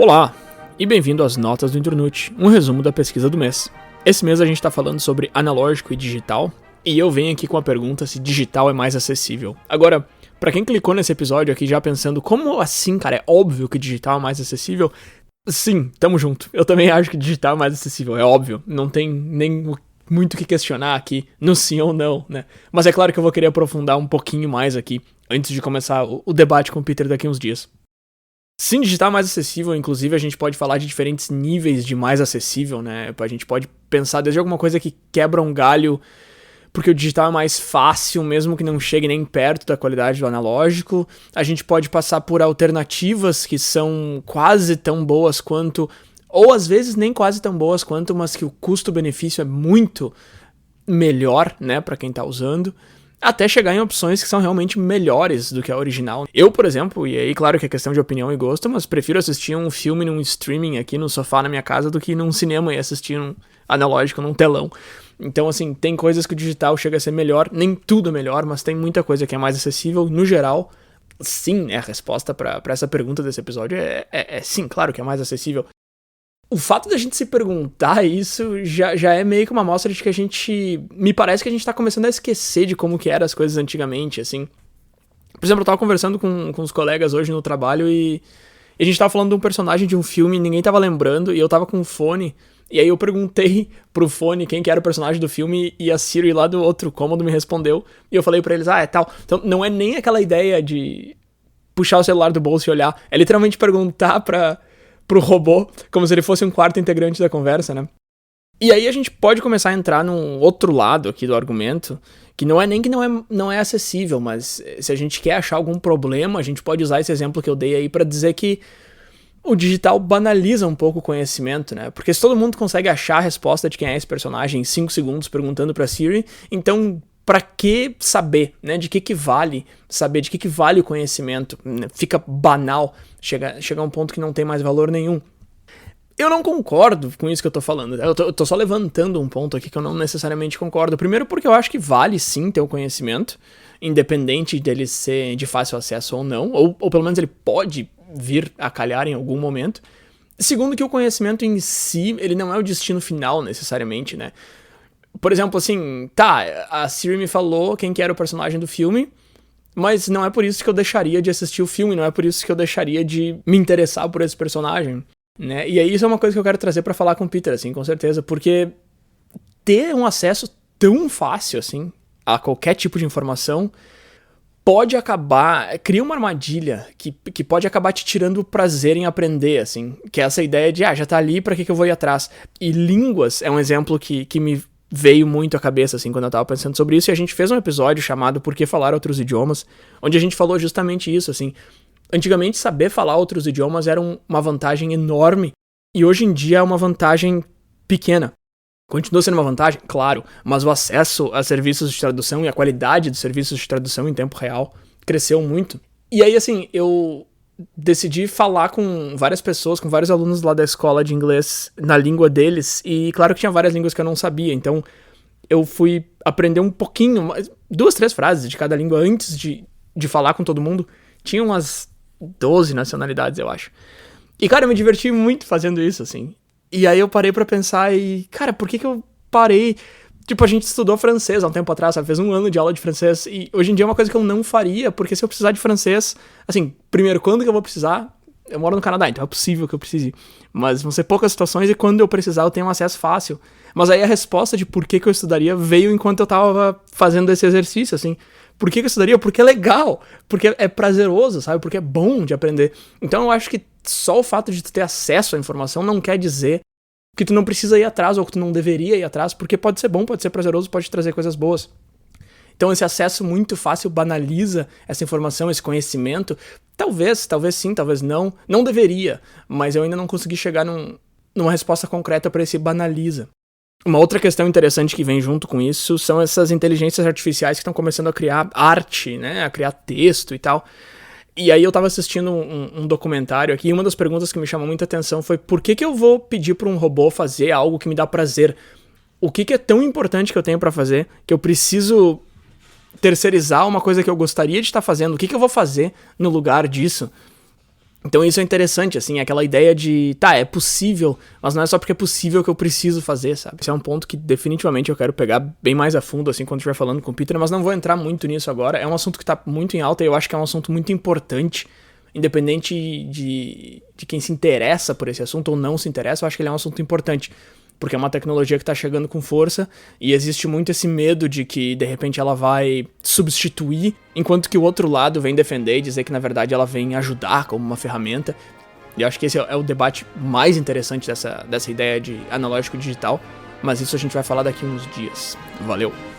Olá, e bem-vindo às Notas do Internute, um resumo da pesquisa do mês. Esse mês a gente está falando sobre analógico e digital, e eu venho aqui com a pergunta se digital é mais acessível. Agora, pra quem clicou nesse episódio aqui já pensando, como assim, cara, é óbvio que digital é mais acessível? Sim, tamo junto. Eu também acho que digital é mais acessível, é óbvio. Não tem nem muito o que questionar aqui no sim ou não, né? Mas é claro que eu vou querer aprofundar um pouquinho mais aqui, antes de começar o debate com o Peter daqui uns dias. Sim, digital é mais acessível, inclusive a gente pode falar de diferentes níveis de mais acessível, né? A gente pode pensar desde alguma coisa que quebra um galho, porque o digital é mais fácil, mesmo que não chegue nem perto da qualidade do analógico. A gente pode passar por alternativas que são quase tão boas quanto, ou às vezes nem quase tão boas quanto, mas que o custo-benefício é muito melhor, né, pra quem tá usando. Até chegar em opções que são realmente melhores do que a original. Eu, por exemplo, e aí claro que é questão de opinião e gosto, mas prefiro assistir um filme num streaming aqui no sofá na minha casa do que num cinema e assistir um analógico num telão. Então, assim, tem coisas que o digital chega a ser melhor, nem tudo é melhor, mas tem muita coisa que é mais acessível. No geral, sim, né, a resposta pra essa pergunta desse episódio é sim, claro que é mais acessível. O fato da gente se perguntar isso já é meio que uma amostra de que a gente... Me parece que a gente tá começando a esquecer de como que eram as coisas antigamente, assim. Por exemplo, eu tava conversando com os colegas hoje no trabalho e a gente tava falando de um personagem de um filme, ninguém tava lembrando, e eu tava com um fone, e aí eu perguntei pro fone quem que era o personagem do filme, e a Siri lá do outro cômodo me respondeu, e eu falei pra eles, é tal. Então não é nem aquela ideia de puxar o celular do bolso e olhar, é literalmente perguntar pro robô, como se ele fosse um quarto integrante da conversa, né? E aí a gente pode começar a entrar num outro lado aqui do argumento, que não é nem que não é acessível, mas se a gente quer achar algum problema, a gente pode usar esse exemplo que eu dei aí pra dizer que o digital banaliza um pouco o conhecimento, né? Porque se todo mundo consegue achar a resposta de quem é esse personagem em 5 segundos perguntando pra Siri, então pra que saber, né? De que vale saber, de que vale o conhecimento? Fica banal, chega a um ponto que não tem mais valor nenhum. Eu não concordo com isso que eu tô falando. Eu tô só levantando um ponto aqui que eu não necessariamente concordo. Primeiro porque eu acho que vale sim ter o conhecimento, independente dele ser de fácil acesso ou não, ou pelo menos ele pode vir a calhar em algum momento. Segundo que o conhecimento em si, ele não é o destino final necessariamente, né? Por exemplo, assim, a Siri me falou quem que era o personagem do filme, mas não é por isso que eu deixaria de assistir o filme, não é por isso que eu deixaria de me interessar por esse personagem, né? E aí isso é uma coisa que eu quero trazer pra falar com o Peter, assim, com certeza, porque ter um acesso tão fácil, assim, a qualquer tipo de informação pode acabar, cria uma armadilha que pode acabar te tirando o prazer em aprender, assim, que é essa ideia de, já tá ali, pra que eu vou ir atrás? E línguas é um exemplo que me veio muito à cabeça, assim, quando eu tava pensando sobre isso, e a gente fez um episódio chamado Por que Falar Outros Idiomas, onde a gente falou justamente isso, assim. Antigamente, saber falar outros idiomas era uma vantagem enorme, e hoje em dia é uma vantagem pequena. Continua sendo uma vantagem, claro, mas o acesso a serviços de tradução e a qualidade dos serviços de tradução em tempo real cresceu muito. E aí, assim, eu decidi falar com várias pessoas, com vários alunos lá da escola de inglês na língua deles, e claro que tinha várias línguas que eu não sabia, então eu fui aprender um pouquinho, 2, 3 frases de cada língua antes de falar com todo mundo. Tinha umas 12 nacionalidades, eu acho. E, cara, eu me diverti muito fazendo isso, assim. E aí eu parei pra pensar e, cara, por que eu parei? Tipo, a gente estudou francês há um tempo atrás, sabe? Fez 1 ano de aula de francês. E hoje em dia é uma coisa que eu não faria, porque se eu precisar de francês... Assim, primeiro, quando que eu vou precisar? Eu moro no Canadá, então é possível que eu precise. Mas vão ser poucas situações e quando eu precisar eu tenho um acesso fácil. Mas aí a resposta de por que eu estudaria veio enquanto eu tava fazendo esse exercício, assim. Por que eu estudaria? Porque é legal. Porque é prazeroso, sabe? Porque é bom de aprender. Então eu acho que só o fato de tu ter acesso à informação não quer dizer que tu não precisa ir atrás ou que tu não deveria ir atrás, porque pode ser bom, pode ser prazeroso, pode trazer coisas boas. Então esse acesso muito fácil banaliza essa informação, esse conhecimento. Talvez sim, talvez não. Não deveria, mas eu ainda não consegui chegar numa resposta concreta para esse banaliza. Uma outra questão interessante que vem junto com isso são essas inteligências artificiais que estão começando a criar arte, né, a criar texto e tal. E aí eu tava assistindo um documentário aqui e uma das perguntas que me chamou muita atenção foi por que eu vou pedir pra um robô fazer algo que me dá prazer? O que é tão importante que eu tenho pra fazer que eu preciso terceirizar uma coisa que eu gostaria de estar fazendo? O que eu vou fazer no lugar disso? Então isso é interessante, assim, aquela ideia de, tá, é possível, mas não é só porque é possível que eu preciso fazer, sabe? Esse é um ponto que definitivamente eu quero pegar bem mais a fundo, assim, quando estiver falando com o Peter, mas não vou entrar muito nisso agora. É um assunto que tá muito em alta e eu acho que é um assunto muito importante, independente de quem se interessa por esse assunto ou não se interessa, eu acho que ele é um assunto importante. Porque é uma tecnologia que tá chegando com força e existe muito esse medo de que, de repente, ela vai substituir, enquanto que o outro lado vem defender e dizer que, na verdade, ela vem ajudar como uma ferramenta. E eu acho que esse é o debate mais interessante dessa ideia de analógico digital, mas isso a gente vai falar daqui uns dias. Valeu!